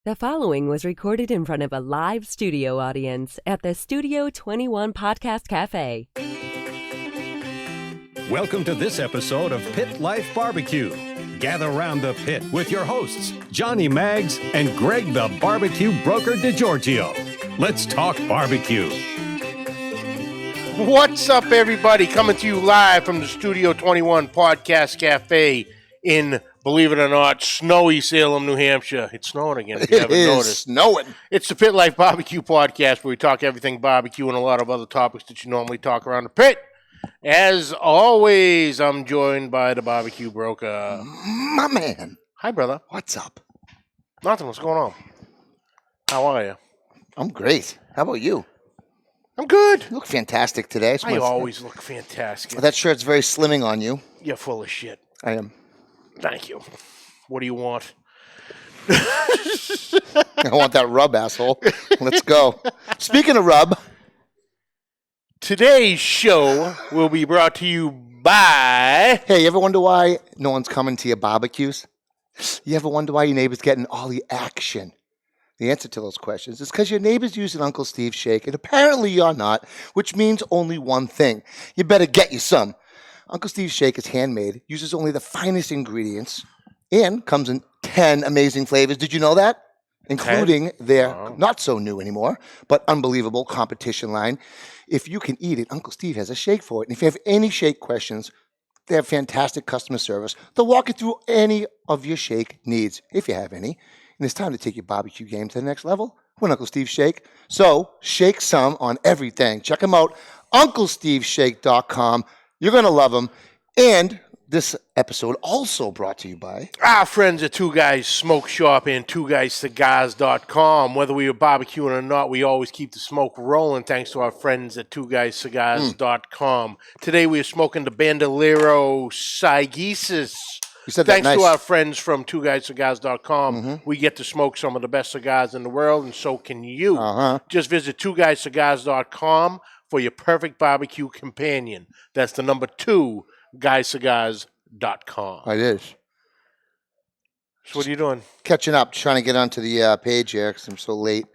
The following was recorded in front of a live studio audience at the Studio 21 Podcast Cafe. Welcome to this episode of Pit Life Barbecue. Gather round the pit with your hosts, Johnny Maggs and Greg the Barbecue Broker DiGiorgio. Let's talk barbecue. What's up, everybody? Coming to you live from the Studio 21 Podcast Cafe in, believe it or not, snowy Salem, New Hampshire. It's snowing again, if you haven't noticed. It's snowing. It's the Pit Life Barbecue Podcast, where we talk everything barbecue and a lot of other topics that you normally talk around the pit. As always, I'm joined by the Barbecue Broker. My man. Hi, brother. What's up? Nothing. What's going on? How are you? I'm great. How about you? I'm good. You look fantastic today. I always look fantastic. That shirt's very slimming on you. You're full of shit. I am. Thank you. What do you want? I want that rub, asshole. Let's go. Speaking of rub. Today's show will be brought to you by... Hey, you ever wonder why no one's coming to your barbecues? You ever wonder why your neighbor's getting all the action? The answer to those questions is because your neighbor's using Uncle Steve's shake, and apparently you're not, which means only one thing. You better get you some. Uncle Steve's shake is handmade, uses only the finest ingredients, and comes in 10 amazing flavors. Did you know that? Including their not so new anymore, but unbelievable competition line. If you can eat it, Uncle Steve has a shake for it. And if you have any shake questions, they have fantastic customer service. They'll walk you through any of your shake needs, if you have any. And it's time to take your barbecue game to the next level with Uncle Steve's Shake. So shake some on everything. Check them out, UncleSteveShake.com. You're going to love them. And this episode also brought to you by our friends at Two Guys Smoke Shop and TwoGuysCigars.com. Whether we are barbecuing or not, we always keep the smoke rolling thanks to our friends at TwoGuysCigars.com. Today we are smoking the Bandolero Saigesis. You said that thanks nice. to our friends from TwoGuysCigars.com, we get to smoke some of the best cigars in the world, and so can you. Just visit TwoGuysCigars.com for your perfect barbecue companion. That's the number 2, GuyCigars.com. It is. So what are you doing? Catching up, trying to get onto the page here because I'm so late.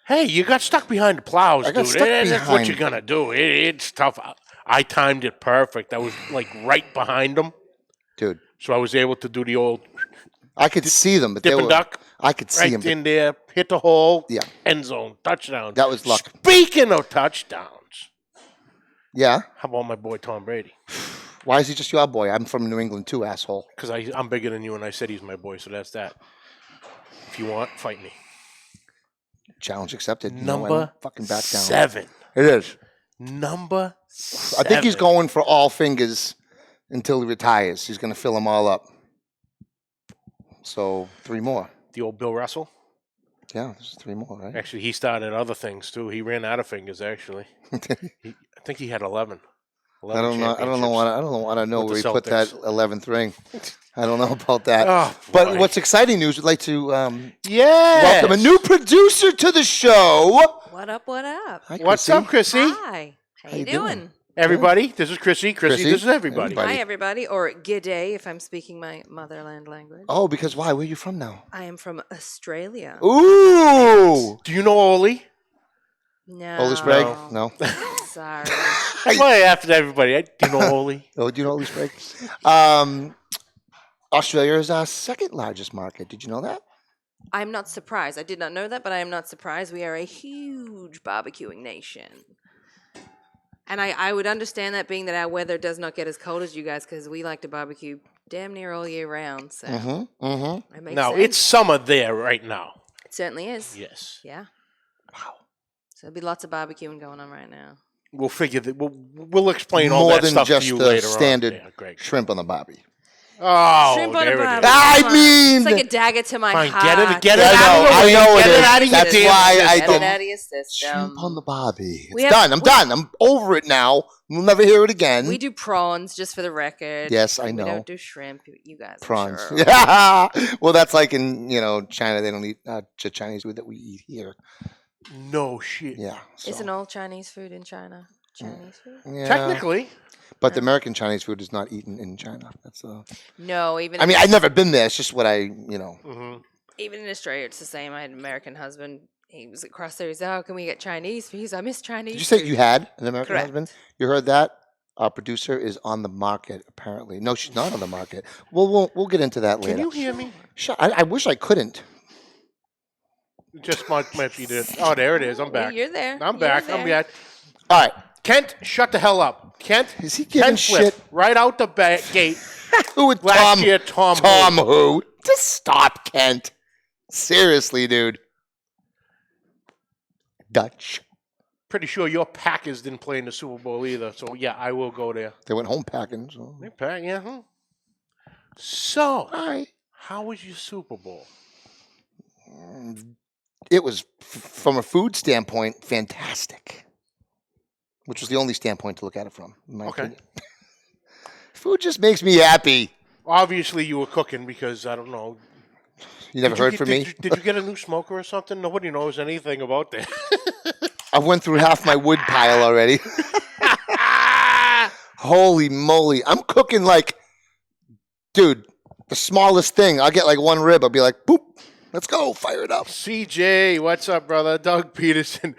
Hey, you got stuck behind the plows, I got dude. stuck That's what behind. you're going to do. It's tough. I timed it perfect. I was like right behind them. Dude. So I was able to do the old I could see them, but dip they and were, duck. I could see Right them. in there, hit the hole, Yeah. end zone, touchdown. That was luck. Speaking of touchdowns, Yeah. how about my boy Tom Brady? Why is he just your boy? I'm from New England too, asshole. Because I'm bigger than you, and I said he's my boy, so that's that. If you want, fight me. Challenge accepted. You know, I Number don't fucking back down. 7. It is. Number 7. I think he's going for all fingers until he retires. He's going to fill them all up. So 3 more. The old Bill Russell. Yeah, there's 3 more, right? Actually, he started other things too. He ran out of fingers. Actually, I think he had 11. I don't know. I don't know With where he the put that Celtics. 11th ring. I don't know about that. Oh, but boy. what's exciting news? We'd like to Yes. welcome a new producer to the show. What up, what up? Hi, What's Chrissy. up, Chrissy? Hi. How you you doing? Everybody, this is Chrissy. Chrissy, this is everybody. Everybody. Hi, everybody. Or g'day if I'm speaking my motherland language. Oh, because why? Where are you from now? I am from Australia. Ooh. Do you know Oli? No. Oli Sprague? No. Sorry. That's why I asked everybody. Do you know Oli? Oh, do you know Oli Sprague? Australia is our 2nd largest market. Did you know that? I'm not surprised. I did not know that, but I am not surprised. We are a huge barbecuing nation. And I would understand that being that our weather does not get as cold as you guys because we like to barbecue damn near all year round. So it makes No, sense. it's summer there right now. It certainly is. Yes. Yeah. Wow. So there'll be lots of barbecuing going on right now. We'll figure that. We'll explain all More that than stuff just to you the later standard on. Yeah, great. shrimp on the barbie. Oh, Shrimp on there a it barbie. is. I Come on. mean- It's like a dagger to my Fine, heart. get it I out of the know, way. I know Get it is. out of your That's damn why I Get didn't. it out of your system. Shrimp on the barbie. We It's have- done. I'm done. I'm over it now. We'll never hear it again. We do prawns, just for the record. Yes, I We know. don't do shrimp. You guys, I'm Prawns. sure. Yeah. Well, that's like in China. They don't eat Chinese food that we eat here. No shit. Yeah. so- Isn't all Chinese food in China Chinese food? Yeah. Technically. But the American Chinese food is not eaten in China. That's No, even. I mean, I've never been there. It's just what I. Mm-hmm. Even in Australia, it's the same. I had an American husband. He was across there. He said, "Oh, can we get Chinese food?" I miss Chinese. Did you say food." you had an American Correct. husband? You heard that? Our producer is on the market, apparently. No, she's not on the market. We'll get into that later. Can you hear me? I wish I couldn't. Just might be the. Oh, there it is. I'm back. You're there. I'm You're back. there. I'm back. All right. Kent, shut the hell up. Kent, Is he giving Kent Flip, shit? right out the gate. Who would Last year, Tom who? Just stop, Kent. Seriously, dude. Dutch. Pretty sure your Packers didn't play in the Super Bowl either. So, yeah, I will go there. They went home packing. So. Yeah. Huh? So, All right. how was your Super Bowl? It was, from a food standpoint, fantastic. Which was the only standpoint to look at it from, in my opinion. Food just makes me happy. Obviously, you were cooking because, I don't know. You never heard from me? Did you get a new smoker or something? Nobody knows anything about that. I went through half my wood pile already. Holy moly. I'm cooking like, dude, the smallest thing. I'll get like one rib. I'll be like, boop, let's go. Fire it up. CJ, what's up, brother? Doug Peterson.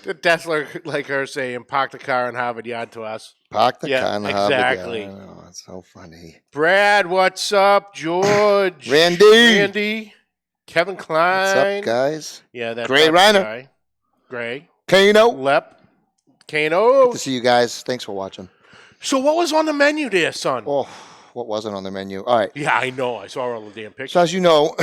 That's like her saying, park the car in Harvard Yard to us. Park the Yeah, car in the exactly. Harvard Yard. I know, it's so funny. Brad, what's up? George. Randy. Kevin Klein. What's up, guys? Yeah, that's Gray Dutch Reiner. guy. Gray. Kano. Lep. Kano. Good to see you guys. Thanks for watching. So what was on the menu there, son? Oh, what wasn't on the menu? All right. Yeah, I know. I saw all the damn So pictures. as you know,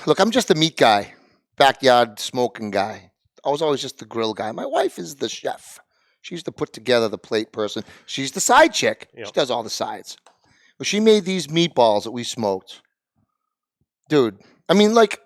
look, I'm just a meat guy, backyard smoking guy. I was always just the grill guy. My wife is the chef. She's the put together the plate person. She's the side chick. Yep. She does all the sides. Well, she made these meatballs that we smoked. Dude, I mean, like,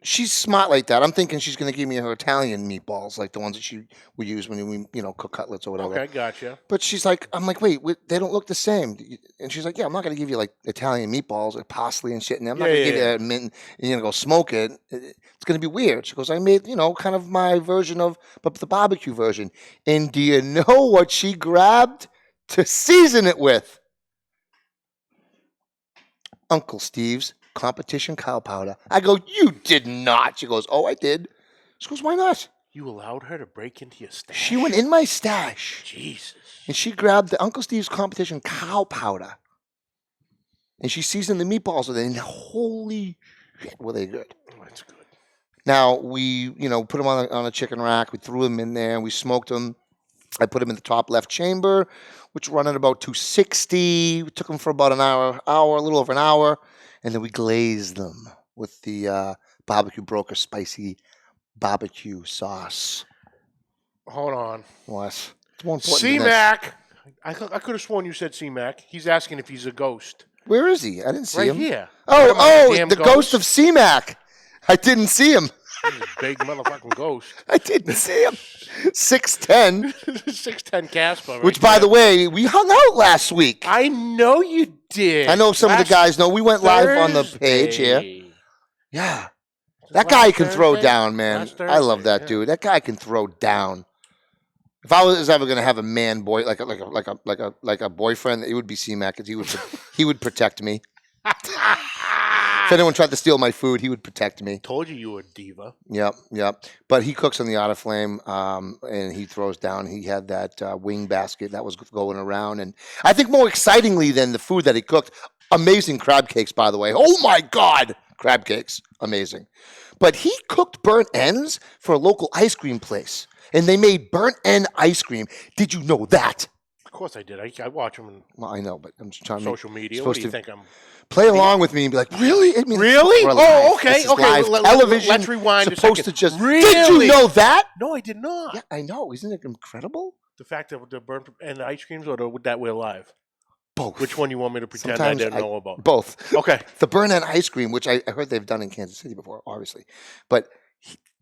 she's smart like that. I'm thinking she's going to give me her Italian meatballs, like the ones that she would use when we, cook cutlets or whatever. Okay, gotcha. But she's like, I'm like, wait, they don't look the same. And she's like, yeah, I'm not going to give you like Italian meatballs with parsley and shit. And I'm not going to give you a mint and go smoke it. It's going to be weird. She goes, I made, kind of my version of the barbecue version. And do you know what she grabbed to season it with? Uncle Steve's competition cow powder. I go, you did not. She goes, oh, I did. She goes, why not? You allowed her to break into your stash? She went in my stash. Jesus. And she grabbed the Uncle Steve's competition cow powder. And she seasoned the meatballs with it. And holy shit, were they good. That's good. Now, we, put them on a chicken rack. We threw them in there and we smoked them. I put them in the top left chamber, which run at about 260. We took them for about an hour, a little over an hour. And then we glazed them with the Barbecue Broker spicy barbecue sauce. Hold on. What? It's more important than this. C-Mac. I could have sworn you said C-Mac. He's asking if he's a ghost. Where is he? I didn't see Right him. here. Oh, Damn the ghost of C-Mac. I didn't see him. He's a big motherfucking ghost. I didn't see him. 6'10", 6'10" Casper. Right which, by there. the way, we hung out last week. I know you did. I know some of the Last guys know. We went live on the page here. Thursday. Yeah. That guy can throw Thursday? down, man. Last I love Thursday, that yeah. dude. That guy can throw down. If I was ever gonna have a man boy like a boyfriend, it would be C-Mac because he would protect me. If anyone tried to steal my food, he would protect me. Told you were a diva. Yep. But he cooks on the auto flame, and he throws down. He had that wing basket that was going around, and I think more excitingly than the food that he cooked, amazing crab cakes, by the way. Oh my God, crab cakes, amazing. But he cooked burnt ends for a local ice cream place, and they made burnt end ice cream. Did you know that? Of course I did. I watch him on Well, I know, but I'm just trying to social media. What supposed do you to think I'm... play along with me and be like, really? I mean, Really? we're live. Oh, okay, This is okay. live television. Let's rewind a Supposed second. to just. Did Really? you know that? No, I did not. Yeah, I know. Isn't it incredible? The fact that the burnt and the ice creams or that we're live? Both. Which one you want me to pretend Sometimes I didn't know about? Both. Okay. The burn end ice cream, which I heard they've done in Kansas City before, obviously, but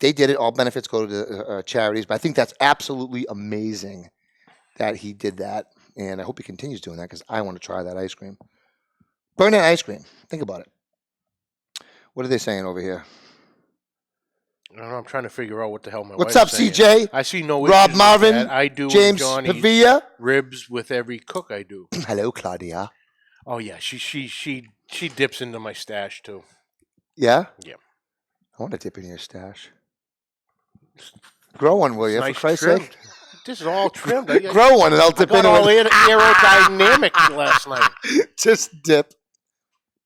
they did it. All benefits go to the charities. But I think that's absolutely amazing that he did that, and I hope he continues doing that because I want to try that ice cream. Burn end ice cream. Think about it. What are they saying over here? I don't know. I'm trying to figure out what the hell my What's wife's up, saying. CJ? I see no Rob issues with Marvin, that. I do James Johnny's Pavia. ribs with every cook I do. Hello, Claudia. Oh yeah, she dips into my stash too. Yeah? Yeah. I want to dip in your stash. Grow one, will you, Nice for Christ's trimmed. sake? This is all trimmed. Grow one and I'll dip got in all it. aerodynamic last night. Just dip.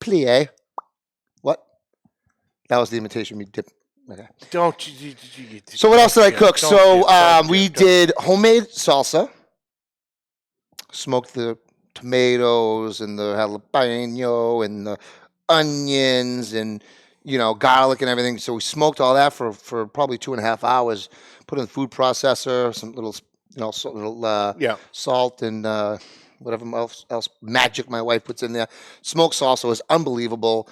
Plie. What? That was the imitation me dip. Okay. Don't. So what else did I cook? Don't So dip, don't we dip, don't. did homemade salsa. Smoked the tomatoes and the jalapeno and the onions and garlic and everything. So we smoked all that for probably 2.5 hours. Put in the food processor, some little salt and whatever else magic my wife puts in there. Smoked salsa was unbelievable.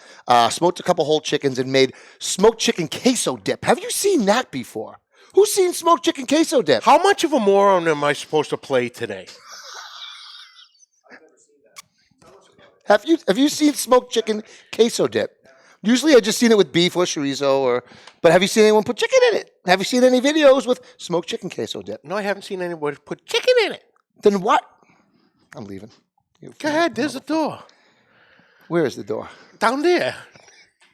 Smoked a couple whole chickens and made smoked chicken queso dip. Have you seen that before? Who's seen smoked chicken queso dip? How much of a moron am I supposed to play today? Have you seen smoked chicken queso dip? Usually I just seen it with beef or chorizo but have you seen anyone put chicken in it? Have you seen any videos with smoked chicken queso dip? No, I haven't seen anybody put chicken in it. Then what? I'm leaving. Go ahead. There's the door. Where is the door? Down there.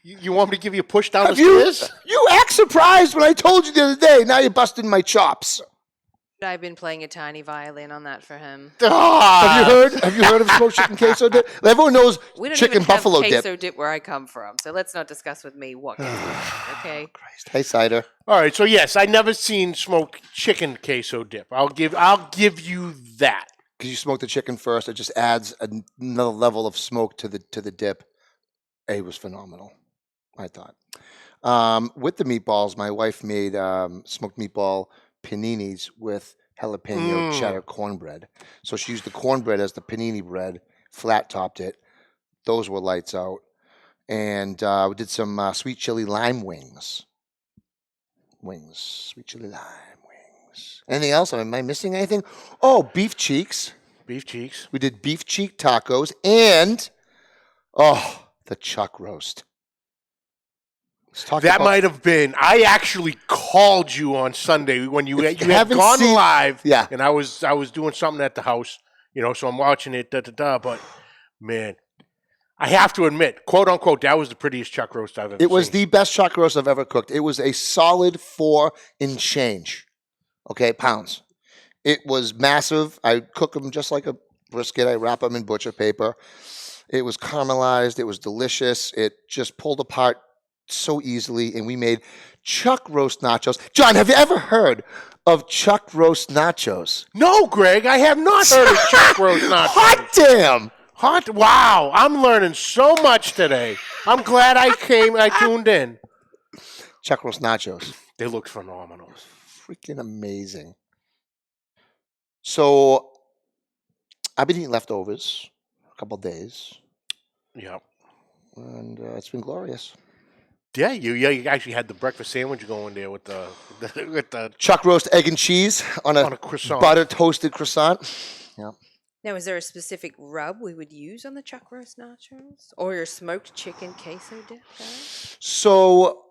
You want me to give you a push down Have the stairs? You act surprised when I told you the other day. Now you're busting my chops. I've been playing a tiny violin on that for him. Ah! Have you heard of smoked chicken queso dip? Everyone knows We don't chicken even have buffalo queso dip. dip where I come from, so let's not discuss with me what queso dip, okay? Hey, cider. All right. So yes, I never seen smoked chicken queso dip. I'll give you that. Because you smoke the chicken first, it just adds another level of smoke to the dip. It was phenomenal, I thought. With the meatballs, my wife made smoked meatball paninis with jalapeno cheddar cornbread. So she used the cornbread as the panini bread, flat topped it. Those were lights out. And we did some sweet chili lime wings. Sweet chili lime wings. Anything else? Am I missing anything? Oh, beef cheeks. Beef cheeks. We did beef cheek tacos and the chuck roast. That might have been. I actually called you on Sunday when you had haven't gone seen- live. Yeah. And I was doing something at the house, so I'm watching it. But man, I have to admit, quote unquote, that was the prettiest chuck roast I've ever seen. It was the best chuck roast I've ever cooked. It was a solid 4 and change, pounds. It was massive. I cook them just like a brisket. I wrap them in butcher paper. It was caramelized. It was delicious. It just pulled apart so easily, and we made chuck roast nachos. John, have you ever heard of chuck roast nachos? No, Greg, I have not heard of chuck roast nachos. Hot damn! Wow, I'm learning so much today. I'm glad I tuned in. Chuck roast nachos. They looked phenomenal. Freaking amazing. So I've been eating leftovers a couple days, Yeah. and it's been glorious. Yeah, you actually had the breakfast sandwich going there with the Chuck roast egg and cheese on a croissant. butter toasted croissant. Yeah. Now, is there a specific rub we would use on the chuck roast nachos? Or your smoked chicken queso dip, guys? So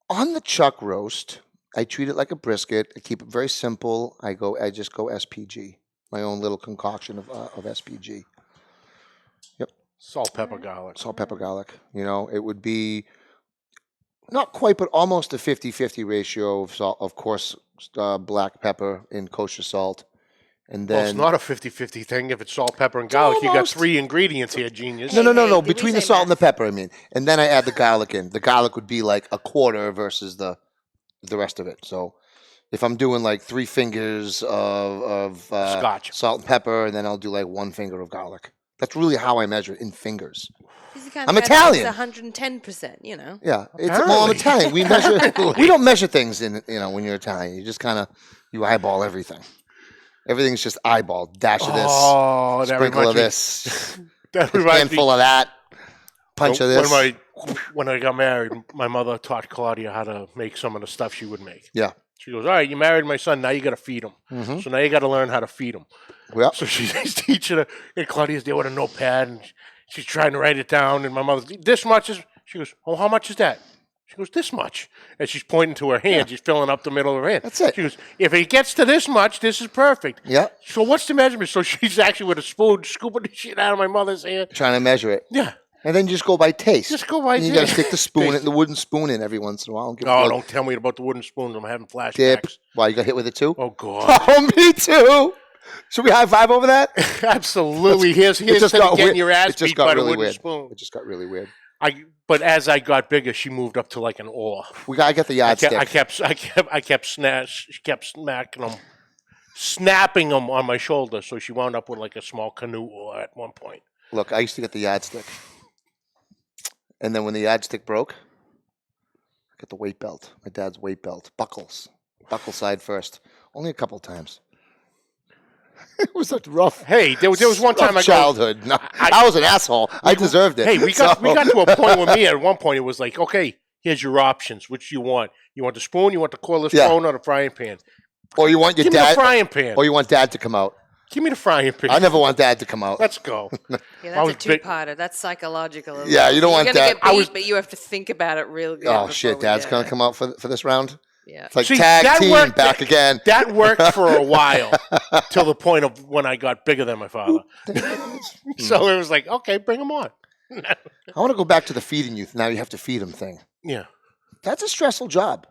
on the chuck roast, I treat it like a brisket. I keep it very simple. I just go SPG, my own little concoction of SPG. Yep. Salt, pepper, garlic. Salt, pepper, garlic. It would be not quite, but almost a 50-50 ratio of salt, of course, black pepper and kosher salt. And then Well, it's not a 50-50 thing. If it's salt, pepper, and garlic, you got almost. 3 ingredients here, genius. No. Did we Between the say salt and the math? pepper, I mean. And then I add the garlic in. The garlic would be like a quarter versus the rest of it. So if I'm doing like 3 fingers of Scotch. salt and pepper, and then I'll do like 1 finger of garlic. That's really how I measure it, in fingers. I'm Italian. It's 110%, Yeah, I'm Apparently. Italian. We measure. We don't measure things in when you're Italian. You just kind of eyeball everything. Everything's just eyeball. Dash of this, Oh, that sprinkle reminds of me. this, That reminds me. handful of that, punch of this. When I got married, my mother taught Claudia how to make some of the stuff she would make. Yeah. She goes, all right, you married my son. Now you got to feed him. Mm-hmm. So now you got to learn how to feed him. Yeah. So she's teaching her. And Claudia's there with a notepad, and she's trying to write it down. And my mother's, this much is, she goes, oh, how much is that? She goes, this much. And she's pointing to her hand. Yeah. She's filling up the middle of her hand. That's it. She goes, if it gets to this much, this is perfect. Yeah. So what's the measurement? So she's actually with a spoon scooping the shit out of my mother's hand. Trying to measure it. Yeah. And then you just go by taste. Just go by and you got to taste. stick the spoon, Taste. the wooden spoon in every once in a while. And give it Oh, a don't tell me about the wooden spoons. I'm having flashbacks. dip. Wow, you got hit with it too? Oh, God. Oh, me too. Should we high five over that? Absolutely. Here's It just to got getting weird. your ass It just beat got by the really wooden weird. spoon. It just got really weird. But as I got bigger, she moved up to like an oar. I got the yardstick. I kept smacking them, snapping them on my shoulder. So she wound up with like a small canoe oar at one point. Look, I used to get the yardstick. And then when the yardstick broke, I got the weight belt. My dad's weight belt. Buckles. Buckle side first. Only a couple times. It was a rough. Hey, there was one time rough childhood. No, I was an asshole. I deserved it. Hey, we got to a point with me. At one point, it was like, okay, here's your options. Which you want? You want the spoon? You want the cordless Yeah. phone or the frying pan? Or you want your Give me dad, the frying pan. or you want dad to come out. Give me the frying pan. I never want dad to come out. Let's go. Yeah, I that's was a big- two-parter. That's psychological. as Yeah, well. you don't want You're gonna that- get I beat, but you have to think about it real good. Oh before shit, we dad's do gonna it. come out for this round. Yeah. It's like See, tag that team worked- back again. That worked for a while, till the point of when I got bigger than my father. So it was like, okay, bring him on. I want to go back to the feeding youth. Now you have to feed them thing. Yeah. That's a stressful job.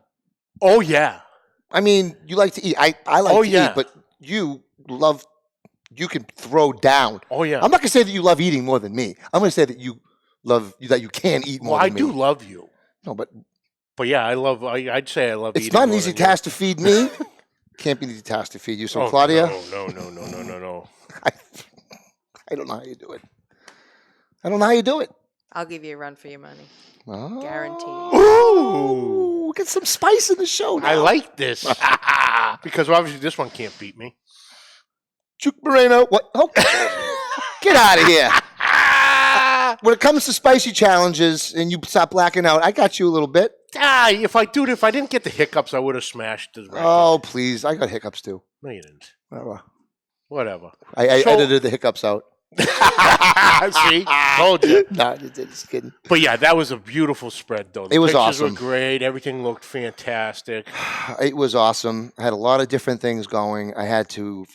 Oh yeah. I mean, you like to eat. I like Oh, to yeah. eat, but you can throw down. Oh yeah. I'm not gonna say that you love eating more than me. I'm gonna say that you can eat more Well, I than do me. love you, No, but but yeah, I'd say I love. it's eating not an more easy than you. task to feed me. Can't be an easy task to feed you. So Oh, Claudia, No. I don't know how you do it. I don't know how you do it. I'll give you a run for your money. Oh. Guaranteed. Ooh, get some spice in the show now. I like this because obviously this one can't beat me. Chuck Moreno. What? Oh, get out of here. When it comes to spicy challenges and you stop blacking out, I got you a little bit. If I didn't get the hiccups, I would have smashed the record. Oh, please. I got hiccups too. No, you didn't. Whatever. Whatever. I So- edited the hiccups out. See, told you. No, just kidding. But yeah, that was a beautiful spread, though. The It was pictures awesome. were great. Everything looked fantastic. It was awesome. I had a lot of different things going. I had to,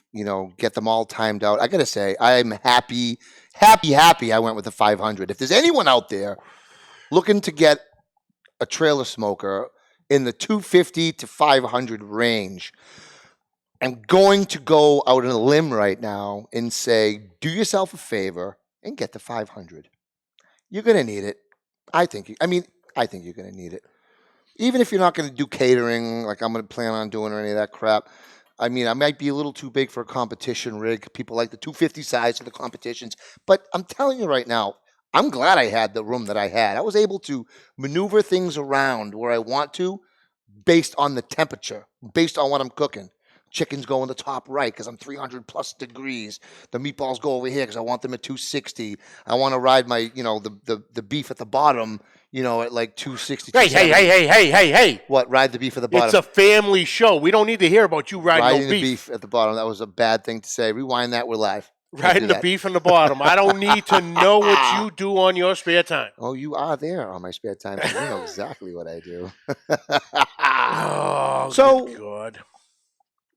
get them all timed out. I got to say, I'm happy I went with the 500. If there's anyone out there looking to get a trailer smoker in the 250 to 500 range, I'm going to go out on a limb right now and say, do yourself a favor and get the 500. You're going to need it. I think you're going to need it. Even if you're not going to do catering, like I'm going to plan on doing or any of that crap. I mean, I might be a little too big for a competition rig. People like the 250 size for the competitions. But I'm telling you right now, I'm glad I had the room that I had. I was able to maneuver things around where I want to based on the temperature, based on what I'm cooking. Chickens go in the top right because I'm 300 plus degrees. The meatballs go over here because I want them at 260. I want to ride my, the beef at the bottom, at like 260. Hey. What? Ride the beef at the bottom. It's a family show. We don't need to hear about you riding Riding no the beef. beef at the bottom. That was a bad thing to say. Rewind that. We're live. Can't Riding do the that. beef in the bottom. I don't need to know what you do on your spare time. Oh, you are there on my spare time. You know exactly what I do. Oh, So- good God.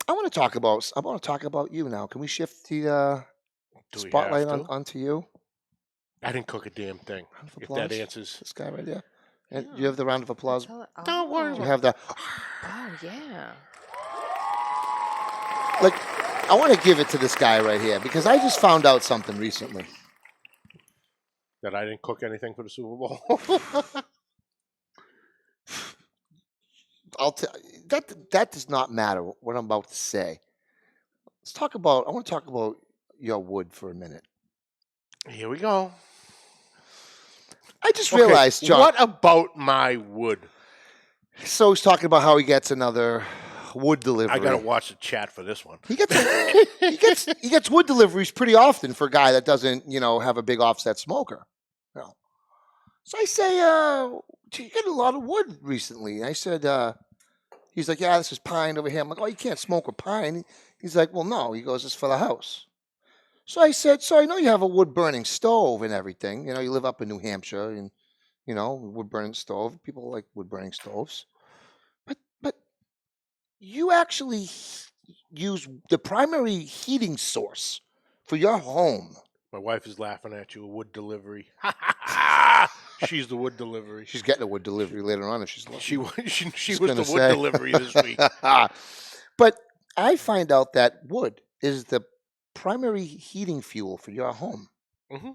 I want to talk about you now. Can we shift the Do we spotlight have to? onto you? I didn't cook a damn thing. Round of If that applause. answers. This guy right here. And you have the round of applause. Don't worry You about have the Oh yeah. I want to give it to this guy right here because I just found out something recently. that I didn't cook anything for the Super Bowl. I'll tell that does not matter what I'm about to say. I want to talk about your wood for a minute. Here we go. I just Okay, realized, John. What about my wood? So he's talking about how he gets another wood delivery. I gotta watch the chat for this one. He gets wood deliveries pretty often for a guy that doesn't have a big offset smoker. So I say, you get a lot of wood recently. I said, he's like, yeah, this is pine over here. I'm like, oh, you can't smoke with pine. He's like, well, no. He goes, it's for the house. So I said, so I know you have a wood burning stove and everything. You live up in New Hampshire and wood burning stove. People like wood burning stoves. But you actually use the primary heating source for your home. My wife is laughing at you. A wood delivery. She's the wood delivery. She's getting a wood delivery later on if she's lucky. She was the gonna wood say. delivery this week. But I find out that wood is the primary heating fuel for your home. hmm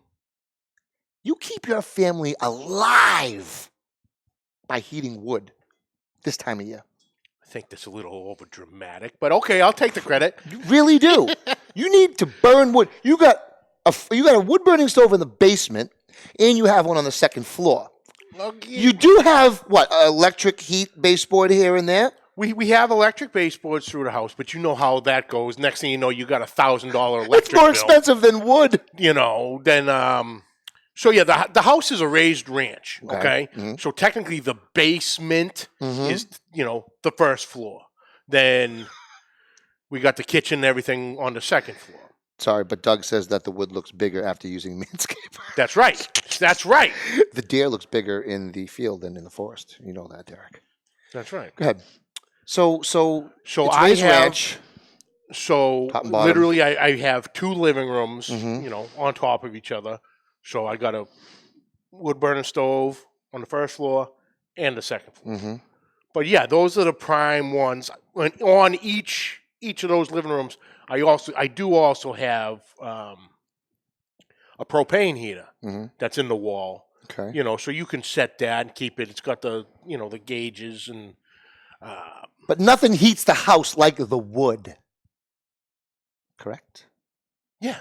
You keep your family alive by heating wood this time of year. I think that's a little over dramatic, but okay, I'll take the credit. You really do. You need to burn wood. You got a wood burning stove in the basement, and you have one on the second floor. You do have what, electric heat baseboard here and there. We have electric baseboards through the house, but you know how that goes. Next thing you know, you got $1,000 electric It's more bill. expensive than wood. You know, then so yeah, the house is a raised ranch. Okay, Mhm. so technically the basement Mhm. is the first floor. Then we got the kitchen and everything on the second floor. Sorry, but Doug says that the wood looks bigger after using Manscaped. That's right. That's right. The deer looks bigger in the field than in the forest. You know that, Derek. That's right. Go ahead. So So it's I raised have ranch. so Top and bottom. literally I have 2 living rooms, Mhm. on top of each other. So I got a wood burning stove on the first floor and the second floor. Mm-hmm. But yeah, those are the prime ones. On each of those living rooms, I do also have a propane heater Mhm. that's in the wall. Okay. So you can set that and keep it. It's got the the gauges and But nothing heats the house like the wood. Correct? yeah.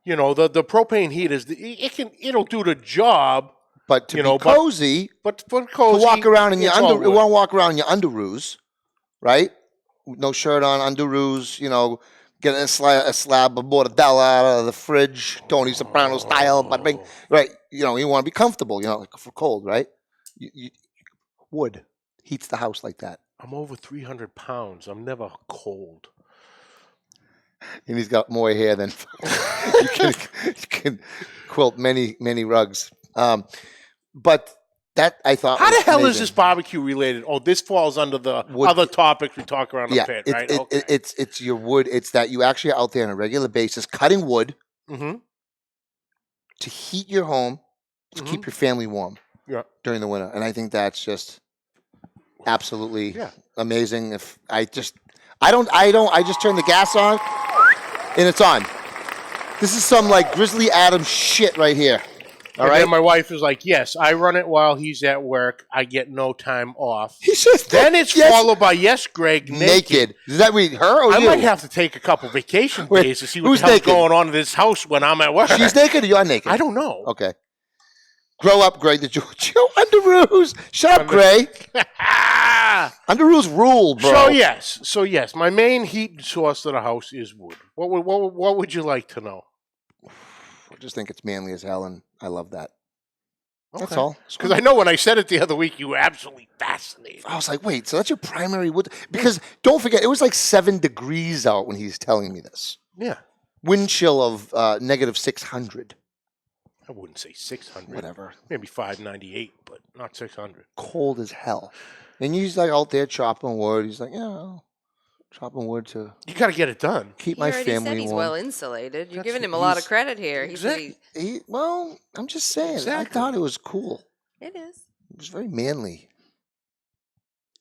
The propane heaters, it'll do the job, But to be but cozy, but for to cozy, walk around in your it's all you wood. want to walk around in your underoos, right? No shirt on, underoos, getting a slab of mortadella out of the fridge, Tony Soprano style, but bing, right? You want to be comfortable, like for cold, right? Wood heats the house like that. I'm over 300 pounds. I'm never cold. And he's got more hair than you can quilt many rugs. But that I thought. How was the hell is amazing. this barbecue related? Oh, this falls under the Wood- other topics we talk around the Yeah, pit, it's right? it's your wood. It's that you actually are out there on a regular basis cutting wood Mm-hmm. to heat your home, to keep your family warm Yeah. during the winter. And I think that's just absolutely Yeah. amazing. If I just turn the gas on and it's on. This is some like Grizzly Adams shit right here. All And right. then my wife is like, yes, I run it while he's at work. I get no time off. He's just Then it's followed by, yes, Greg, naked. Does that mean her or I you? might have to take a couple vacation Wait, days to see what who's the hell's naked? going on in this house when I'm at work. She's naked or you're naked? I don't know. Okay. Grow up, Greg the Giorgio. Underoos. Shut up, Gray. Underoos rule, bro. So yes, my main heat source of the house is wood. What would you like to know? I just think it's manly as hell, and I love that. That's Okay. all. Because I know when I said it the other week, you were absolutely fascinated. I was like, wait, so that's your primary wood? Because don't forget, it was like 7 degrees out when he's telling me this. Yeah, Wind chill of negative 600. I wouldn't say 600. Whatever. Maybe 598, but not 600. Cold as hell. And he's like out there chopping wood. He's like, chopping wood to You got to get it done. keep He my already family said he's warm. well insulated. You're That's- giving him a lot of he's- credit here. He said Exactly. Well, I'm just saying. Exactly. I thought it was cool. it is. It was very manly.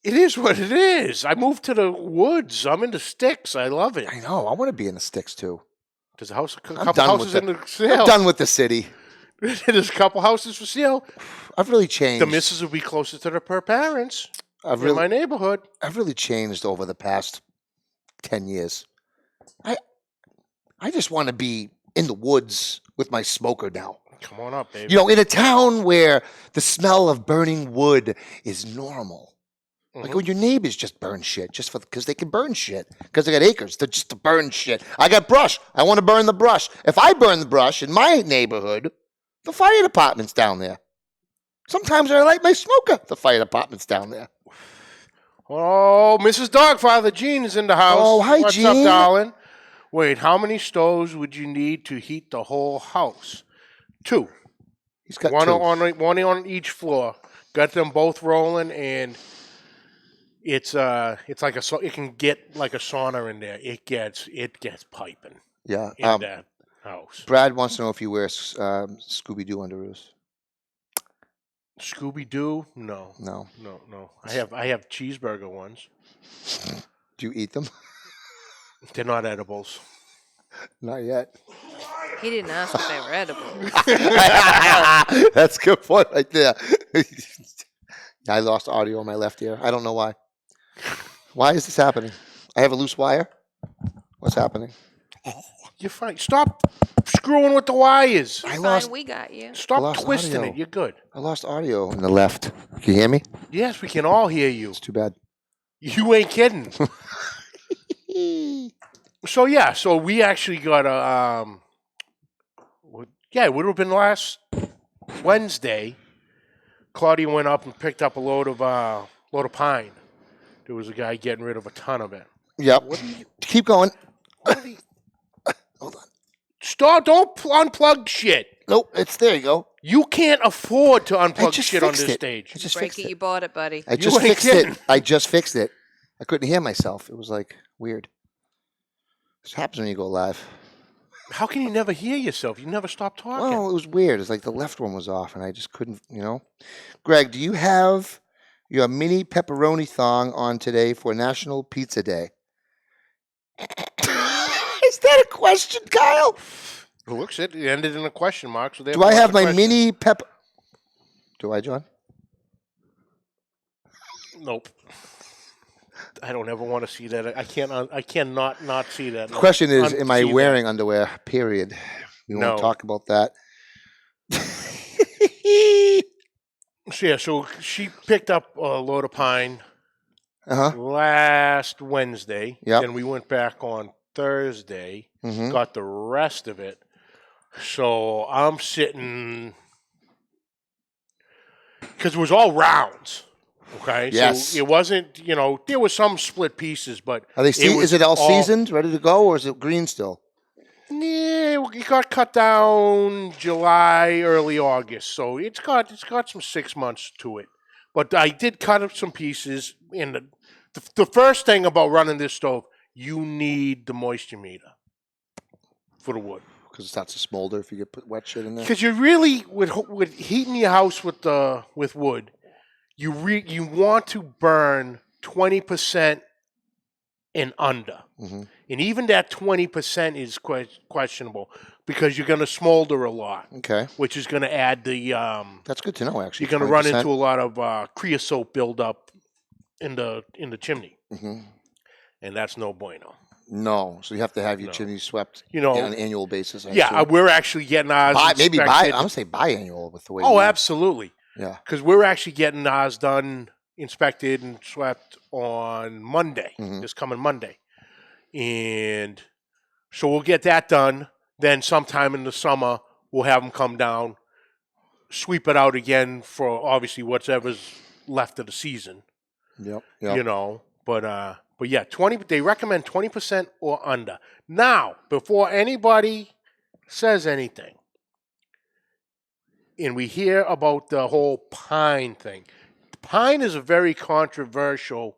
It is what it is. I moved to the woods. I'm into sticks. I love it. I know. I want to be in the sticks too. There's a house, a I'm couple done houses with in the sale. I'm done with the city. There's a couple houses for sale. I've really changed. The missus will be closer to her parents I've in my really, neighborhood. I've really changed over the past 10 years. I just want to be in the woods with my smoker now. Come on up, baby. In a town where the smell of burning wood is normal. Like Mhm. when your neighbors just burn shit because they can burn shit because they got acres. They're just to burn shit. I got brush. I want to burn the brush. If I burn the brush in my neighborhood, the fire department's down there. Sometimes I light my smoker. The fire department's down there. Oh, Mrs. Dogfather Jean is in the house. Oh, hi, What's Jean. up, darling? Wait, how many stoves would you need to heat the whole house? 2. He's got One 2. on each floor. Got them both rolling, and it's like it can get like a sauna in there. It gets piping Yeah. in that house. Brad wants to know if you wear Scooby-Doo underoos. Scooby Doo? No. No. No. I have cheeseburger ones. Do you eat them? They're not edibles. Not yet. He didn't ask if they were edible. That's a good point right there. I lost audio in my left ear. I don't know why. Why is this happening? I have a loose wire. What's happening? You're fine. Stop screwing with the wires. I Fine, lost. we got you. Stop lost twisting audio. it. You're good. I lost audio in the left. Can you hear me? Yes, we can all hear you. It's too bad. You ain't kidding. So we actually got a it would have been last Wednesday. Claudia went up and picked up a load of pine. There was a guy getting rid of a ton of it. Yep. Keep going. Hold on. Stop! Don't unplug shit. Nope. It's there. You go. You can't afford to I unplug just shit on fixed this it. stage. I just Break fixed it, it. you bought it, buddy. I just ain't fixed kidding. it. I just fixed it. I couldn't hear myself. It was like weird. This happens when you go live. How can you never hear yourself? You never stop talking. Well, it was weird. It's like the left one was off, and I just couldn't. Greg, do you have your mini pepperoni thong on today for National Pizza Day? Is that a question, Kyle? It looks it ended in a question mark. So Do I have my mini pep? Do I, John? Nope. I don't ever want to see that. I cannot not see that. The question is, am I Unsee that. wearing underwear? Period. We No. won't talk about that. So she picked up a load of pine Uh-huh. last Wednesday. Yep. And we went back on Thursday, Mm-hmm. got the rest of it. So I'm sitting, because it was all rounds. Okay. Yes. So it wasn't, there was some split pieces, but Are they? Is it all all- seasoned, ready to go, or is it green still? yeah, it got cut down July, early August. So it's got some 6 months to it. But I did cut up some pieces. And the first thing about running this stove, you need the moisture meter for the wood. Because it starts to smolder if you get put wet shit in there. Because you really, with heating your house with wood, you want to burn 20% and under. Mm-hmm. And even that 20% is questionable because you're going to smolder a lot, Okay, which is going to add the that's good to know. Actually, you're going to run 20%. into a lot of creosote buildup in the chimney, Mhm. and that's no bueno. No, so you have to have your No. chimney swept You know, on an annual basis. I yeah, assume. we're actually getting ours maybe inspected. I'm gonna say biannual with the way. Oh, you- absolutely. Yeah. Because we're actually getting ours done, inspected, and swept on Monday, Mhm. this coming Monday. And so we'll get that done. Then sometime in the summer, we'll have them come down, sweep it out again for obviously whatever's left of the season, Yep. But yeah, 20. They recommend 20% or under. Now, before anybody says anything, and we hear about the whole pine thing. Pine is a very controversial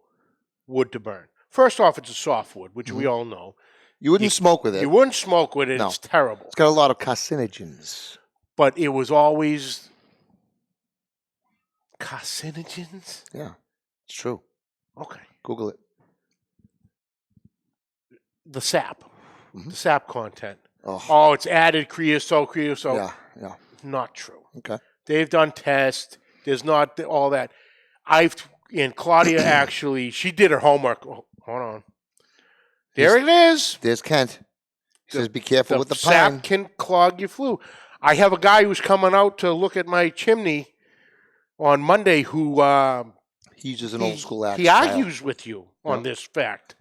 wood to burn. First off, it's a softwood, which we all know. You wouldn't smoke with it. You wouldn't smoke with it. No. It's terrible. It's got a lot of carcinogens. But it was always carcinogens. Yeah, it's true. Okay. Google it. The sap. Mhm. The sap content. Oh, Oh, it's added creosote. yeah. Not true. Okay. They've done tests. There's not all that. And Claudia actually, she did her homework. Oh, hold on. There it is. There's Kent. He says, "Be careful with the sap pine." can clog your flue. I have a guy who's coming out to look at my chimney on Monday who He uses an old school axe. he style. argues with you on this fact.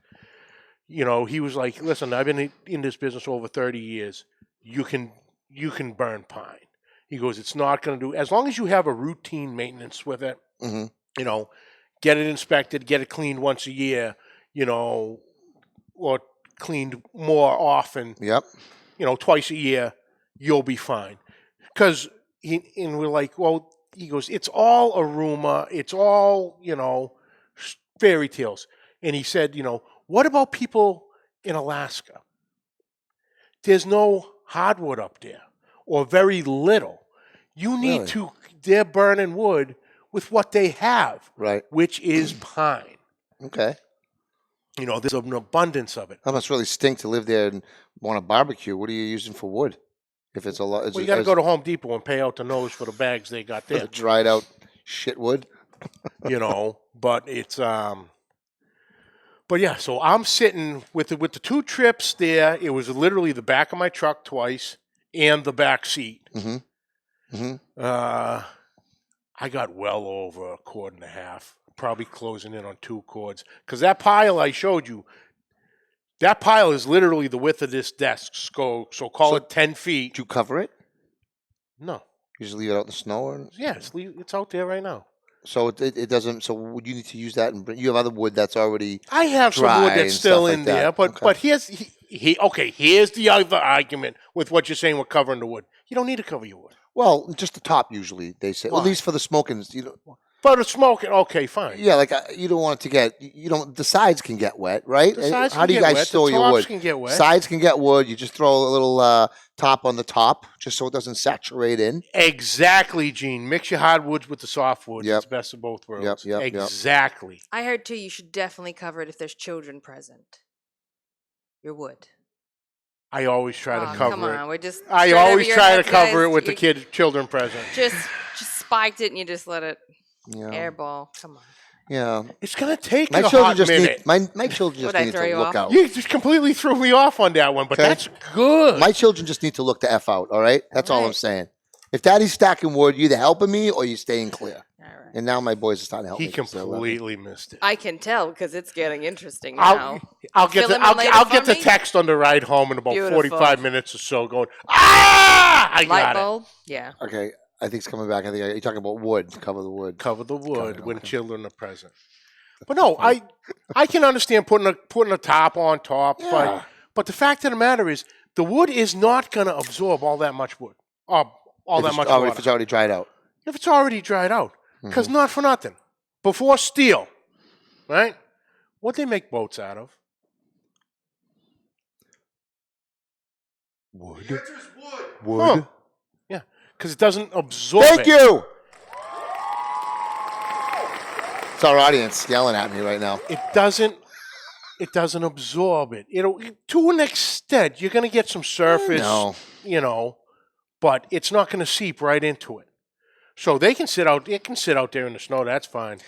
He was like, "Listen, I've been in this business over 30 years. You can burn pine." He goes, "It's not going to do as long as you have a routine maintenance with it. Mhm. Get it inspected, get it cleaned once a year. Or cleaned more often. Yep. Twice a year, you'll be fine." Because and we're like, well, he goes, "It's all a rumor. It's all fairy tales." And he said, "What about people in Alaska? There's no hardwood up there, or very little. You need Really? to. They're burning wood with what they have, Right. which is pine. Okay. You know, there's an abundance of it. That must really stink to live there and want to barbecue. What are you using for wood? If it's a lot, Well, you got to go to Home Depot and pay out the nose for the bags they got there. dried out shit wood. You know, but it's But yeah, so I'm sitting with the 2 trips there. It was literally the back of my truck twice and the back seat. Mm-hmm. Mm-hmm. I got well over a cord and a half, probably closing in on 2 cords. Because that pile I showed you, that pile is literally the width of this desk. So call it 10 feet. Did you cover it? No. You just leave it out in the snow? Or? Yeah, it's out there right now. So it doesn't. So would you need to use that? And you have other wood that's already. I have some dry wood and that's still stuff in like there, that. but Okay. but here's the other argument with what you're saying with covering the wood. You don't need to cover your wood. Well, just the top usually they say. At Why? least for the smoking, you know. But it's smoking, okay, fine. Yeah, like you don't want it to get. You don't. The sides can get wet, right? The sides How can do you get guys wet, store the your tops wood? can get wet. Sides can get wood. You just throw a little top on the top, just so it doesn't saturate in. Exactly, Gene. Mix your hardwoods with the softwoods. Yep. It's best of both worlds. Yep. Exactly. I heard too. You should definitely cover it if there's children present. Your wood. I always try to Oh, cover come it. on, we're just. I straight over always your try to heads, cover guys. it with the You children present. Just spiked it and you just let it Yeah. airball. Come on. Yeah. It's gonna take My a children hot just minute. need my children just Would I need throw to you look off? out. You just completely threw me off on that one, but Okay. that's good. My children just need to look the F out, all right? That's all I'm Alright. saying. If daddy's stacking wood, you either helping me or you staying clear. All right. And now my boys are starting to help He me. 'cause they're 11. completely missed it. I can tell because it's getting interesting now. I'll get Fill the him in later I'll for get the me? text on the ride home in about Beautiful. 45 minutes or so. Going, I Light got it. bulb. Yeah. Okay, I think it's coming back. I think you're talking about wood. Cover the wood. Cover the wood it, when okay. children are present. But no, I can understand putting a top on top, Yeah. but the fact of the matter is the wood is not going to absorb all that much wood, all if that it's much already, water. if it's already dried out. If it's already dried out, because Mm-hmm. not for nothing. Before steel, right? What they make boats out of? Wood. Huh. Yeah, because it doesn't absorb Thank it. you. It's our audience yelling at me right now. It doesn't absorb it. It'll to an extent. You're going to get some surface, No. you know, but it's not going to seep right into it. So they can sit out. It can sit out there in the snow. That's fine.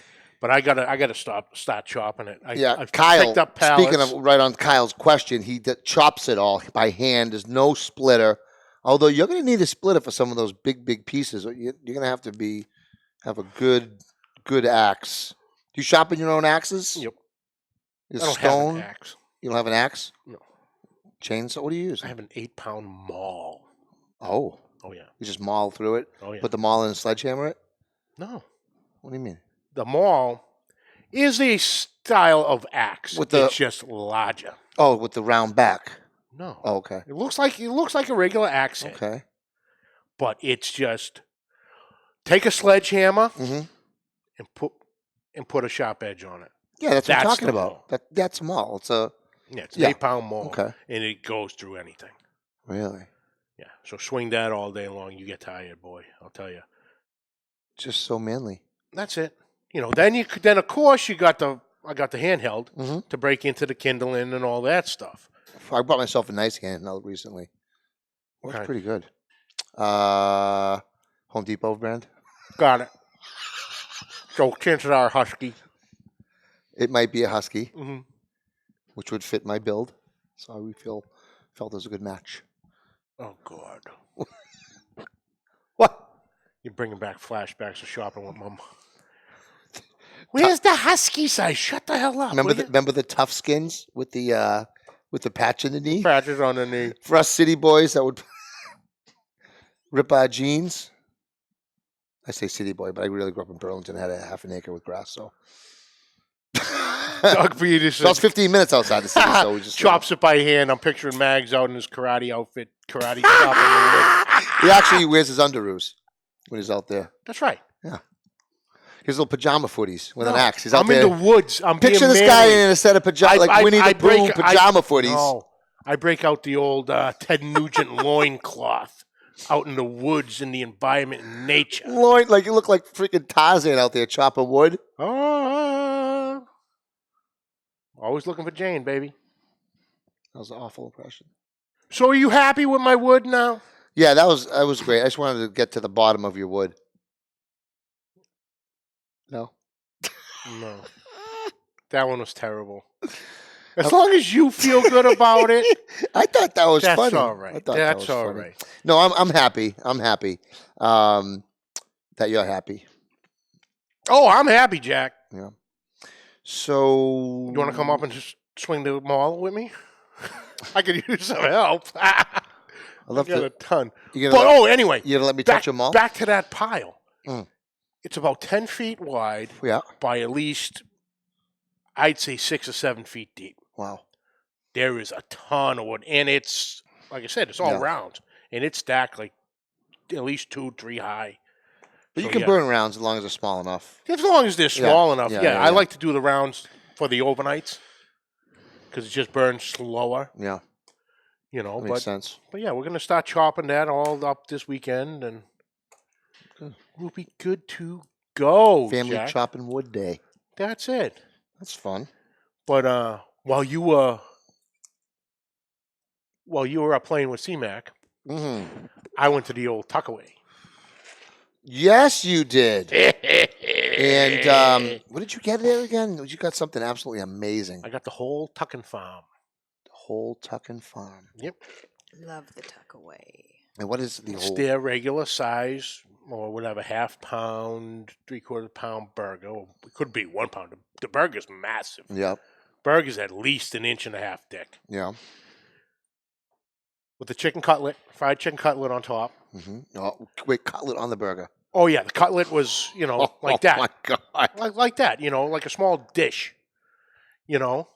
But I gotta start chopping it. I've Kyle. picked up pallets. Speaking of right on Kyle's question, he chops it all by hand. There's no splitter. Although you're going to need a splitter for some of those big pieces. You're going to have to have a good axe. Do you sharpen your own axes? Yep. Is I don't stone? have an axe. You don't have an axe? No. Chainsaw? What do you use? I have an 8-pound maul. Oh, Oh yeah. you just maul through it? Oh yeah. Put the maul in and sledgehammer it? No, What do you mean? the maul is a style of axe. With the- it's just larger. Oh, with the round back. No. Oh, okay. It looks like a regular axe head, Okay. but it's just take a sledgehammer Mm-hmm. and put a sharp edge on it. Yeah, that's what I'm That's talking the about. maul. That's maul. It's a Yeah, it's an Yeah. 8-pound maul, okay. and it goes through anything. Really Yeah, so swing that all day long. You get tired, boy. I'll tell you. just so manly. That's it. You know. Then of course I got the handheld Mm-hmm. to break into the kindling and all that stuff. I bought myself a nice handheld recently. Works Okay. pretty good. Home Depot brand. Got it. So chances are Husky. It might be a Husky, Mm-hmm. which would fit my build. So we felt it was a good match. Oh God, What? you're bringing back flashbacks of shopping with Mom. Where's the Husky size? Shut the hell up. Remember the tough skins with the patch in the knee? patches on the knee? For us city boys that would rip our jeans. I say city boy, but I really grew up in Burlington. I had a half an acre with grass, so. Doug So Peterson it's 15 minutes outside the city, so we just chops it by hand. I'm picturing Mags out in his karate outfit, karate chopping the wood. He actually wears his underoos when he's out there. That's right. His little pajama footies with an No, axe. He's out I'm there. in the woods. I'm Picture being this guy manly. in a set of pajamas, like Winnie the Pooh pajama footies. No, I break out the old Ted Nugent loincloth out in the woods, in the environment, in nature. Lloyd, like you look like freaking Tarzan out there chopping wood. Always looking for Jane, baby. That was an awful impression. So are you happy with my wood now? Yeah, that was great. I just wanted to get to the bottom of your wood. No. No. That one was terrible. As long as you feel good about it, I thought that was that's funny. all right. I thought That's that was all funny. right. No, I'm happy. I'm happy that you're happy. Oh, I'm happy, Jack. Yeah. So You want to come up and just swing the mall with me? I could use some help. I love got to. a ton. You're But gonna, anyway, you're gonna let me back, touch them all? back to that pile. Mm. It's about 10 feet wide Yeah. by at least, I'd say 6 or 7 feet deep. Wow. There is a ton of wood, and it's like I said, it's all Yeah. round, and it's stacked like at least 2, 3 high. But So, you can yeah. burn rounds as long as they're small enough. As long as they're small enough. Yeah, I yeah. like to do the rounds for the overnights because it just burns slower, Yeah. you know. That makes sense. But yeah, we're gonna start chopping that all up this weekend, and Good. we'll be good to go. Family Jack. chopping wood day. That's it. That's fun. But while you were playing with C-Mac, Mm-hmm. I went to the old Tuckaway. Yes, you did. and And what did you get there again? You got something absolutely amazing. I got the whole Tuckin' Farm. The whole Tuckin' Farm. Yep. Love the tuck away. And what is the It's whole? their regular size, or whatever, half pound, 3/4 pound burger. Or it could be 1 pound. The burger's massive. Yep. Burger's at least 1.5 inches thick. Yeah. With the chicken cutlet, fried chicken cutlet on top. Mm-hmm. Oh, wait, cutlet on the burger. Oh, yeah, the cutlet was, like that. Oh my god. Like that, like a small dish, So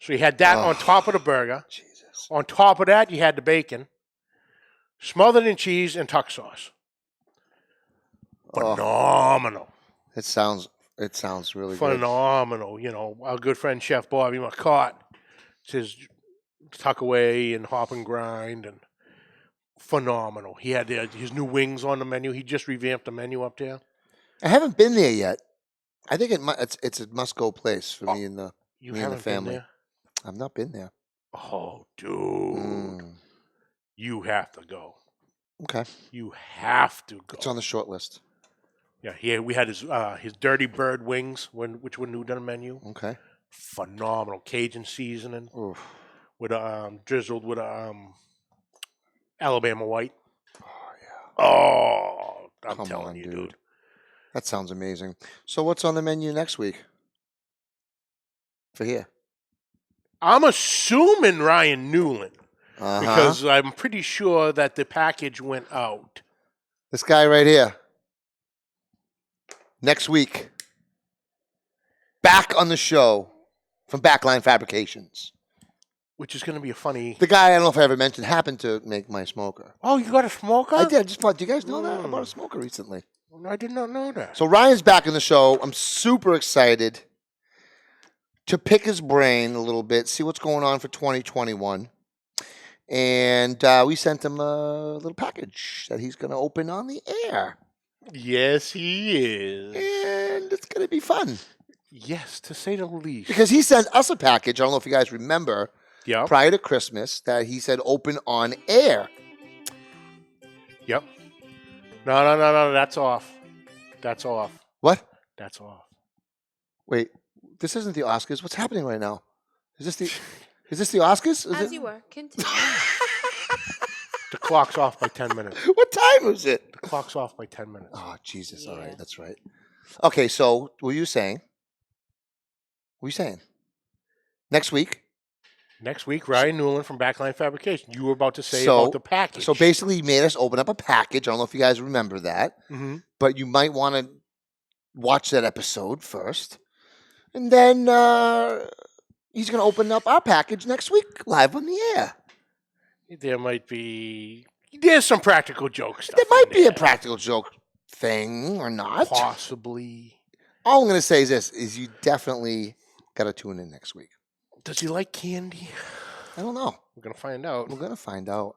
you had that on top of the burger. Jesus. On top of that, you had the bacon, smothered in cheese and tuck sauce. Oh, Phenomenal. it sounds really good. Phenomenal. Our good friend Chef Bobby McCart says tuck away and hop and grind, and phenomenal. He had his new wings on the menu. He just revamped the menu up there. I haven't been there yet. I think it's a must go place for me and the You me and the haven't been family. there? I've not been there. Oh, dude. Mm. You have to go. Okay. You have to go. It's on the short list. Yeah, we had his Dirty Bird wings, which were new to the menu. Okay. Phenomenal Cajun seasoning Oof. with drizzled with Alabama white. Oh yeah. Oh, I'm Come telling on, you, dude. dude. That sounds amazing. So what's on the menu next week? For here. I'm assuming Ryan Newland Uh-huh. because I'm pretty sure that the package went out. This guy right here. Next week. Back on the show from Backline Fabrications. Which is going to be a funny. The guy, I don't know if I ever mentioned, happened to make my smoker. Oh, you got a smoker? I did. I just thought, do you guys know that? I bought a smoker recently. I did not know that. So Ryan's back on the show. I'm super excited to pick his brain a little bit, see what's going on for 2021. And we sent him a little package that he's going to open on the air. Yes, he is. And it's going to be fun. Yes, to say the least. Because he sent us a package, I don't know if you guys remember, Yep. prior to Christmas, that he said open on air. Yep. No. That's off. That's off. What? That's off. Wait, this isn't the Oscars. What's happening right now? Is this the Oscars? Is As it? you were, continue. The clock's off by 10 minutes. What time is it? The clock's off by 10 minutes. Oh, Jesus. All Yeah. right, that's right. Okay, so what were you saying? What were you saying? Next week. Next week, Ryan Newland from Backline Fabrication. You were about to say So- about the package. So basically, he made us open up a package. I don't know if you guys remember that, hmm but you might want to watch that episode first. And then he's going to open up our package next week live on the air. There's some practical jokes. There might be a practical joke thing or not. Possibly. All I'm going to say is this, is you definitely got to tune in next week. Does he like candy? I don't know. We're going to find out. We're going to find out.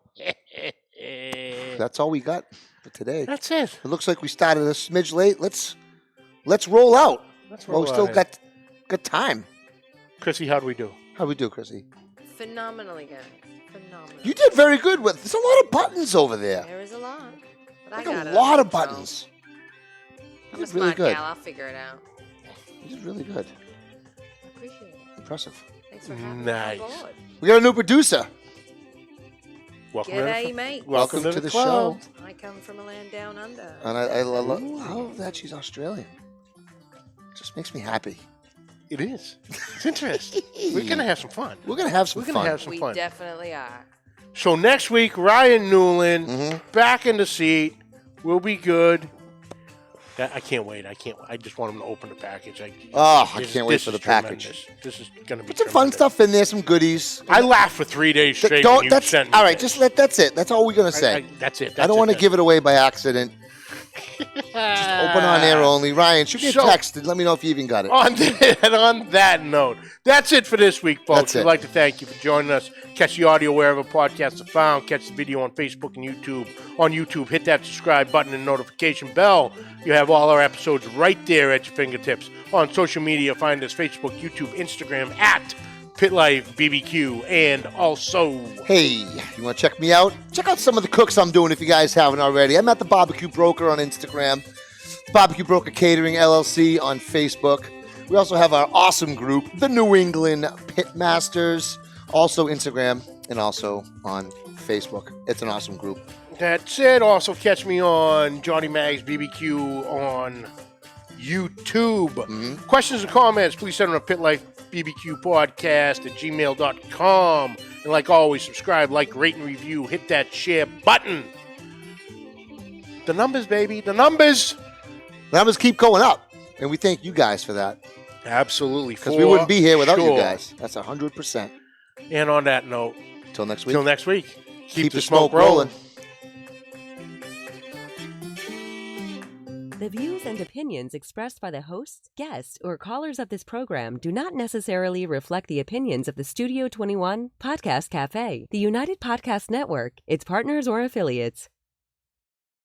That's all we got for today. That's it. It looks like we started a smidge late. Let's roll out. roll we still out. got time. Chrissy, how'd we do? How we do, Chrissy? Phenomenally, guys. Phenomenal. You did very good with. There's a lot of buttons over there. There is a lot. But Like I got a it lot under of control. buttons. I'm You a did really smart good. gal. I'll figure it out. You did really good. I appreciate it. Impressive. Thanks for having Nice. me on board. We got a new producer. Welcome, G'day, mate. Welcome to the club. show. I come from a land down under. And I love that she's Australian. Just makes me happy. It is. It's interesting. We're gonna have some fun. We're gonna have some We're gonna fun. have some We fun. definitely are. So next week, Ryan Newland Mhm. back in the seat. We'll be good. I can't wait. I just want him to open the package. I can't wait this for is the package. tremendous. This is gonna be Put some fun tremendous. stuff in there, some goodies. I laughed for 3 days straight. when you That's sent me all right. this. Just that's it. That's all we're gonna say. That's it. I don't want to give it away by accident. Just open on air only. Ryan, shoot me a So- text and let me know if you even got it. On that note, that's it for this week, folks. That's We'd it. like to thank you for joining us. Catch the audio wherever podcasts are found. Catch the video on Facebook and YouTube. On YouTube, hit that subscribe button and notification bell. You have all our episodes right there at your fingertips. On social media, find us Facebook, YouTube, Instagram at PitLifeBBQ, and also Hey, you want to check me out? Check out some of the cooks I'm doing if you guys haven't already. I'm at the Barbecue Broker on Instagram, Barbecue Broker Catering LLC on Facebook. We also have our awesome group, the New England Pitmasters, also Instagram and also on Facebook. It's an awesome group. that's it. Also, catch me on Johnny Mags BBQ on YouTube. Questions and comments, please send them to pitlifebbqpodcast@gmail.com. And like always, subscribe, like, rate, and review. Hit that share button. The numbers, baby. The numbers. The numbers keep going up, and we thank you guys for that Absolutely. because we wouldn't be here without you sure. guys. That's 100%. And on that note, Till next week. till next week, keep the smoke rolling. The views and opinions expressed by the hosts, guests, or callers of this program do not necessarily reflect the opinions of the Studio 21 Podcast Cafe, the United Podcast Network, its partners, or affiliates.